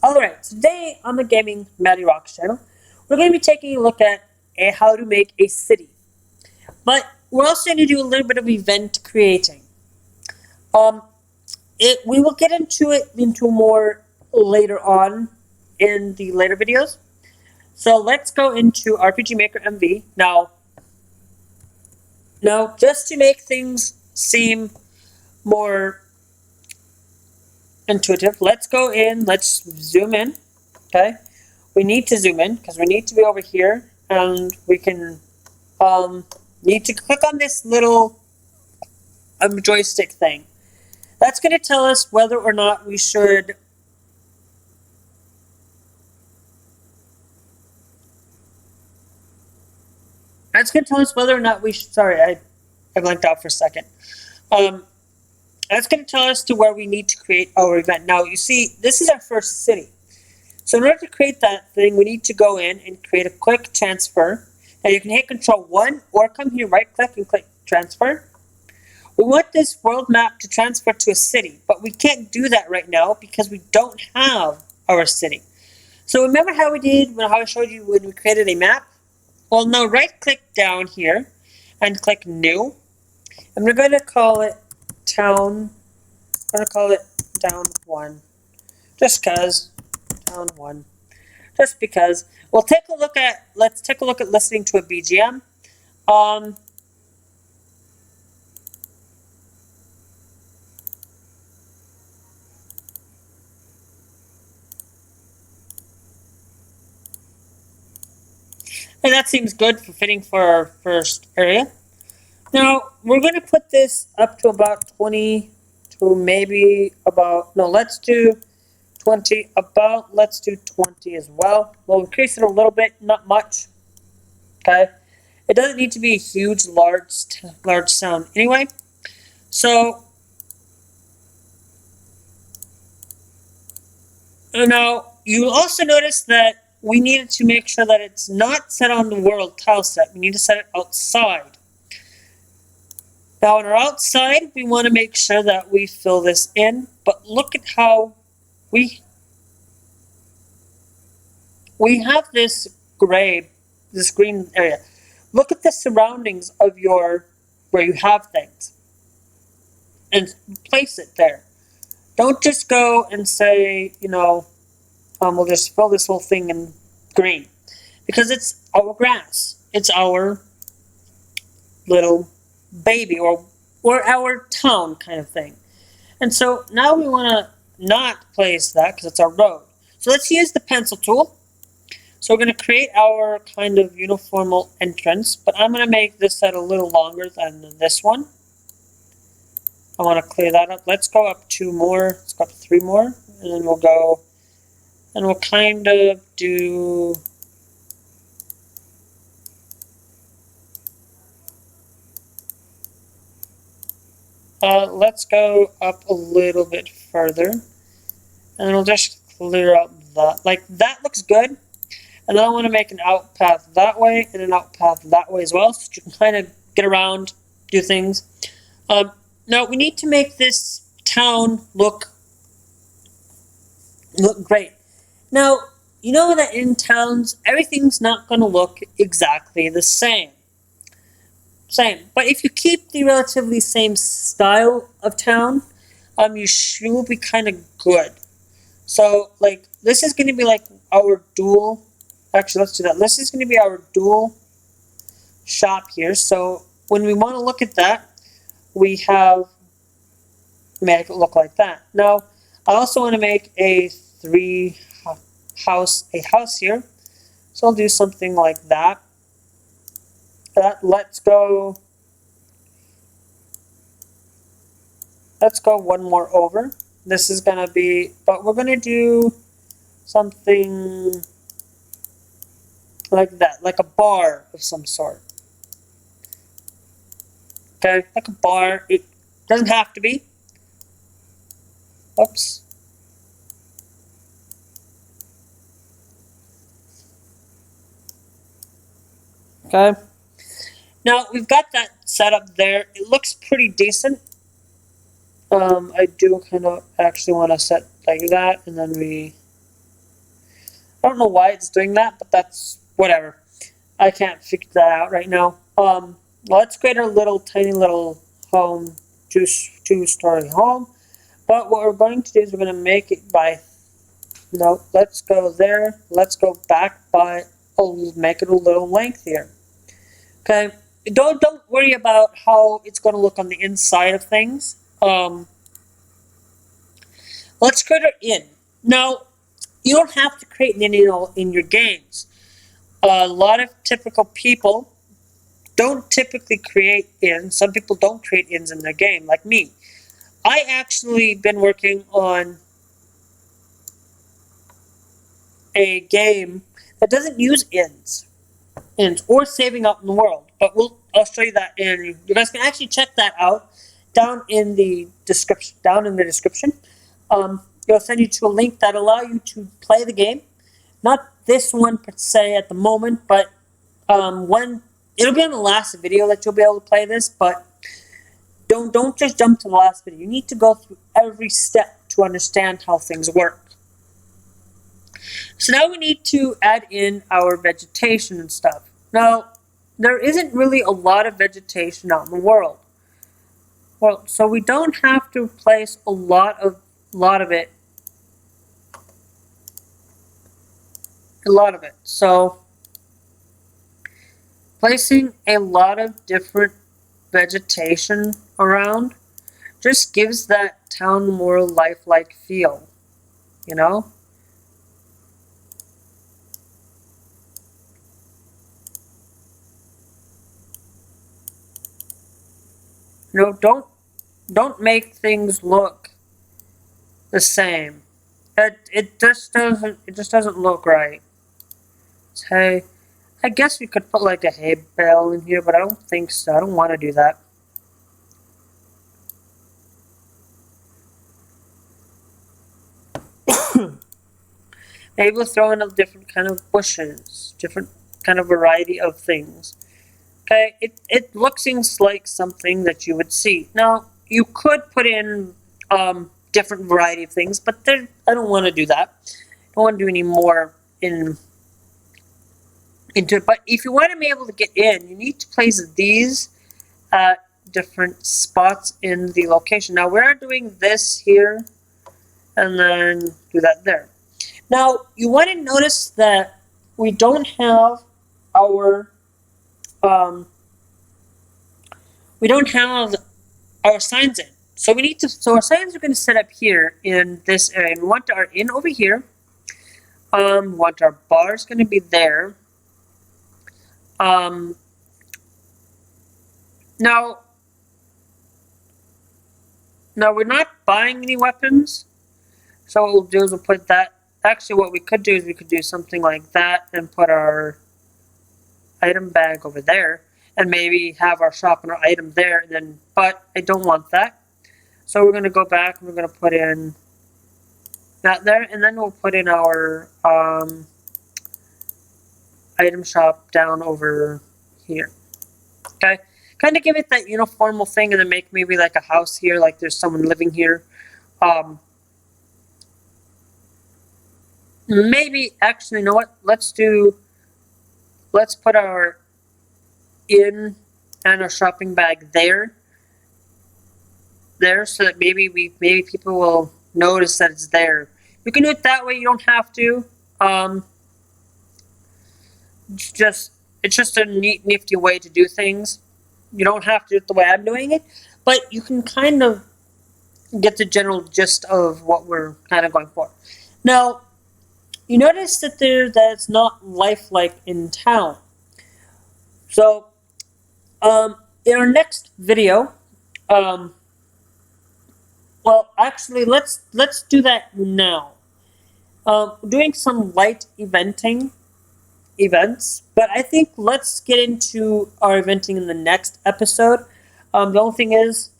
Alright, today on the Gaming Matty Rocks channel, we're going to be taking a look at how to make a city. But we're also going to do a little bit of event creating. We will get into more later on in the later videos. So let's go into RPG Maker MV. Now, just to make things seem more intuitive, let's go in, let's zoom in, okay? We need to zoom in because we need to be over here, and we can need to click on this little joystick thing. That's going to tell us whether or not we should sorry, I blanked out for a second. That's going to tell us to where we need to create our event. Now, you see, this is our first city. So in order to create that thing, we need to go in and create a quick transfer. Now, you can hit Control 1 or come here, right-click and click Transfer. We want this world map to transfer to a city, but we can't do that right now because we don't have our city. So remember how we did, how I showed you when we created a map? Well, now right-click down here and click New. And we're going to call it Town. I'm going to call it Town 1. Just because. Town 1. Just because. Let's take a look at listening to a BGM. And that seems good for fitting for our first area. Now, we're going to put this up to about 20 to maybe about, no, let's do 20, let's do 20 as well. We'll increase it a little bit, not much. Okay? It doesn't need to be a huge, large sound anyway. So, now, you'll also notice that we needed to make sure that it's not set on the world tile set. We need to set it outside. Now, on our outside, we want to make sure that we fill this in. But look at how we have this green area. Look at the surroundings of where you have things. And place it there. Don't just go and say, we'll just fill this whole thing in green. Because it's our grass. It's our little baby or our town kind of thing. And so now we want to not place that because it's our road. So let's use the pencil tool. So we're going to create our kind of uniformal entrance. But I'm going to make this set a little longer than this one. I want to clear that up. Let's go up 2 more. Let's go up 3 more. And then we'll go. And we'll kind of do. Let's go up a little bit further. And then we'll just clear out that. Like, that looks good. And then I want to make an out path that way and an out path that way as well. So you can kind of get around, do things. Now, we need to make this town look great. Now, you know that in towns, everything's not going to look exactly the same. But if you keep the relatively same style of town, you will be kind of good. So, like, this is going to be like our dual. Actually, let's do that. This is going to be our dual shop here. So, when we want to look at that, we have make it look like that. Now, I also want to make a house here. So I'll do something like that. Let's go 1 more over. This is going to be, but we're going to do something like that, like a bar of some sort. Okay, like a bar. It doesn't have to be. Oops. Okay. Now, we've got that set up there. It looks pretty decent. I do kind of actually want to set like that, and then we I don't know why it's doing that, but that's whatever. I can't figure that out right now. Let's create our little tiny little home, two-story home. But what we're going to do is we're going to make it by, no, let's go there. Let's go back by, make it a little lengthier. Okay, don't worry about how it's going to look on the inside of things. Let's create our in. Now, you don't have to create an in in your games. A lot of typical people don't typically create ins. Some people don't create ins in their game, like me. I actually been working on a game that doesn't use ins or saving out in the world. But I'll show you that, and you guys can actually check that out down in the description. It'll send you to a link that allow you to play the game. Not this one per se at the moment, but when it'll be on the last video that you'll be able to play this. But don't just jump to the last video. You need to go through every step to understand how things work. So now we need to add in our vegetation and stuff. Now, there isn't really a lot of vegetation out in the world. Well, so we don't have to place a lot of it. So placing a lot of different vegetation around just gives that town more lifelike feel, you know? No, don't make things look the same. It just doesn't look right. Hey, I guess we could put like a hay bale in here, but I don't think so. I don't want to do that. Maybe we'll throw in a different kind of bushes, different kind of variety of things. Okay, it looks like something that you would see. Now, you could put in different variety of things, but I don't want to do that. I don't want to do any more into it. But if you want to be able to get in, you need to place these at different spots in the location. Now, we're doing this here, and then do that there. Now, you want to notice that we don't have our signs in. So we need to. So our signs are going to set up here in this area. And we want our in over here. Want our bars going to be there. Now we're not buying any weapons. So what we'll do is we'll put that. Actually, what we could do is we could do something like that and put our item bag over there, and maybe have our shop and our item there. And then, but I don't want that. So we're going to go back and we're going to put in that there, and then we'll put in our item shop down over here. Okay, kind of give it that uniformal thing, and then make maybe like a house here, like there's someone living here. Maybe actually, you know what? Let's put our in and our shopping bag there, so that maybe people will notice that it's there. You can do it that way. You don't have to. It's just a nifty way to do things. You don't have to do it the way I'm doing it, but you can kind of get the general gist of what we're kind of going for. Now, you notice that it's not lifelike in town. So, in our next video, well, actually, let's do that now. Doing some light events, but I think let's get into our eventing in the next episode. The only thing is,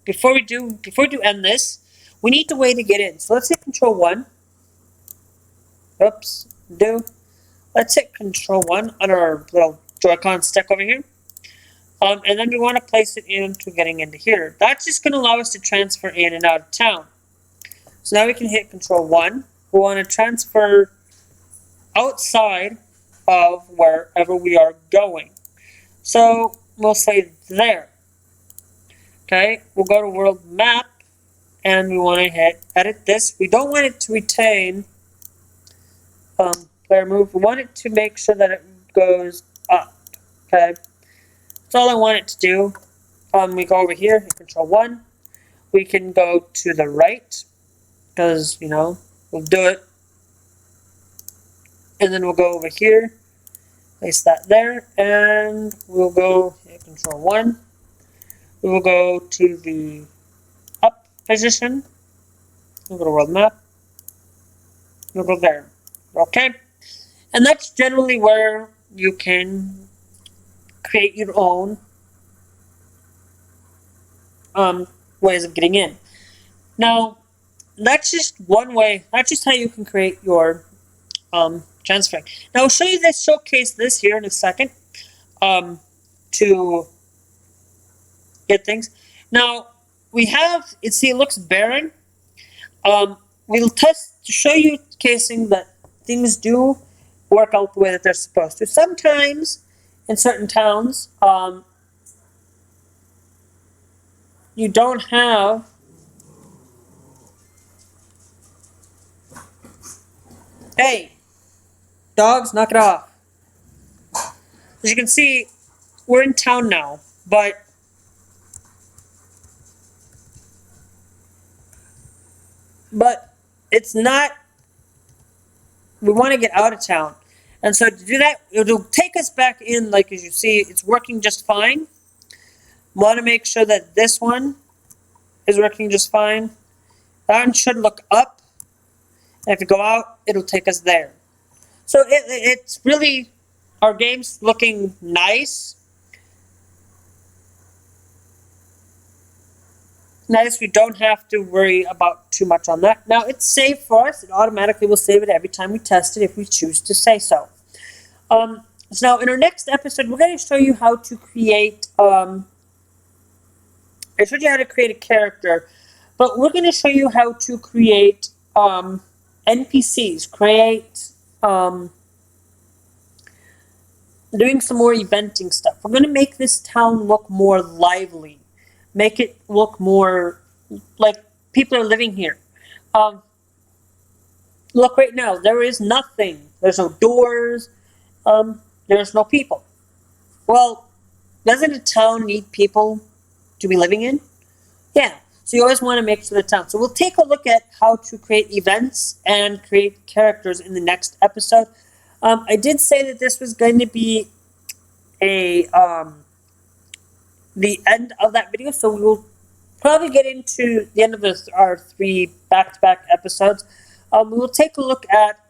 before we do end this, we need a way to get in. So let's hit Control 1. Oops, let's hit Control 1 on our little Joy-Con stick over here. And then we want to place it into getting into here. That's just going to allow us to transfer in and out of town. So now we can hit Control 1. We want to transfer outside of wherever we are going. So we'll say there. Okay, we'll go to world map and we want to hit edit this. We don't want it to retain player move. We want it to make sure that it goes up. Okay, that's all I want it to do. We go over here, hit control 1. We can go to the right because, you know, we'll do it. And then we'll go over here, place that there, and we'll go hit control 1. We will go to the up position. We'll go to world map. We'll go there. Okay. And that's generally where you can create your own ways of getting in. Now, that's just one way. That's just how you can create your transferring. Now, I'll show you this, showcase this here in a second to get things. Now, we have, see, it looks barren. We'll test to show you casing that things do work out the way that they're supposed to. Sometimes, in certain towns, you don't have hey, dogs, knock it off. As you can see, we're in town now, but it's not, we want to get out of town. And so to do that, it'll take us back in, like as you see, it's working just fine. We want to make sure that this one is working just fine. That one should look up. And if you go out, it'll take us there. So it's really, our game's looking nice. Nice, we don't have to worry about too much on that. Now, it's saved for us. It automatically will save it every time we test it if we choose to say so. So now, in our next episode, we're going to show you how to create, I showed you how to create a character, but we're going to show you how to create NPCs, doing some more eventing stuff. We're going to make this town look more lively. Make it look more like people are living here. Look right now, there is nothing. There's no doors. There's no people. Well, doesn't a town need people to be living in? Yeah. So you always want to make sure the town. So we'll take a look at how to create events and create characters in the next episode. I did say that this was going to be a the end of that video, so we will probably get into the end of our 3 back-to-back episodes. We will take a look at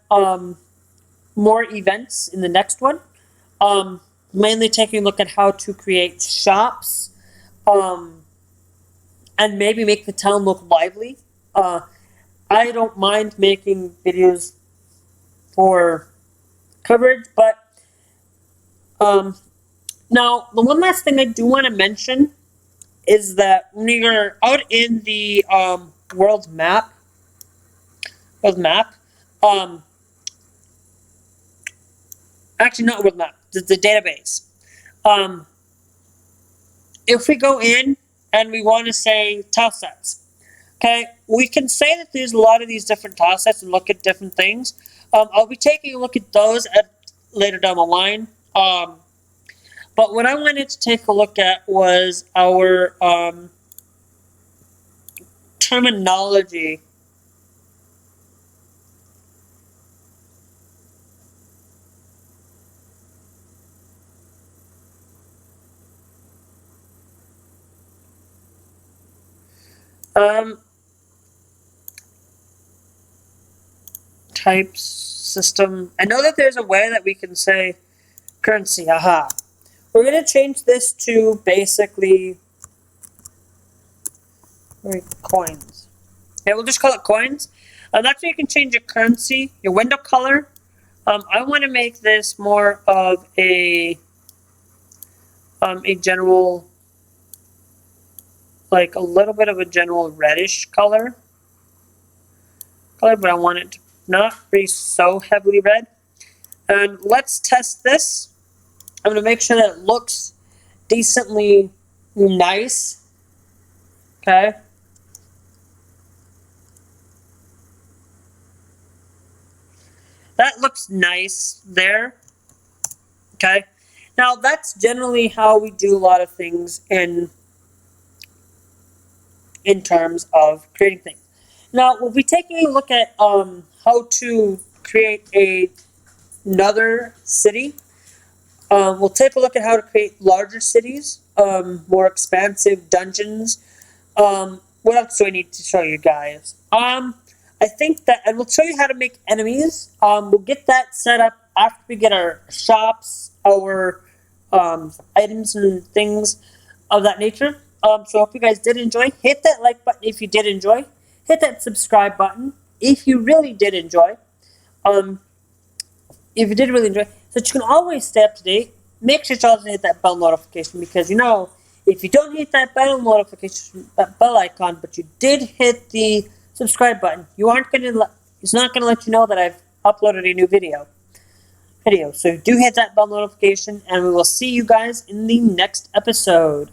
more events in the next one, mainly taking a look at how to create shops, and maybe make the town look lively. I don't mind making videos for coverage, but now, the one last thing I do want to mention is that when you're out in the world map, actually not world map, the database. If we go in and we want to say tile sets, okay, we can say that there's a lot of these different tile sets and look at different things. I'll be taking a look at those later down the line. But what I wanted to take a look at was our terminology. Types, system. I know that there's a way that we can say currency, aha. We're going to change this to basically coins. Okay, we'll just call it coins. That's where you can change your currency, your window color. I want to make this more of a general, like a little bit of a general reddish color, but I want it to not be so heavily red. And let's test this. I'm going to make sure that it looks decently nice. Okay. That looks nice there. Okay. Now that's generally how we do a lot of things in terms of creating things. Now we'll be taking a look at how to create another city. We'll take a look at how to create larger cities, more expansive dungeons. What else do I need to show you guys? I think that, and we'll show you how to make enemies. We'll get that set up after we get our shops, our items and things of that nature. So I hope you guys did enjoy. Hit that like button if you did enjoy. Hit that subscribe button if you really did enjoy. If you did really enjoy, so that you can always stay up to date. Make sure you also hit that bell notification, because you know, if you don't hit that bell notification, that bell icon, but you did hit the subscribe button, it's not gonna let you know that I've uploaded a new video. So do hit that bell notification, and we will see you guys in the next episode.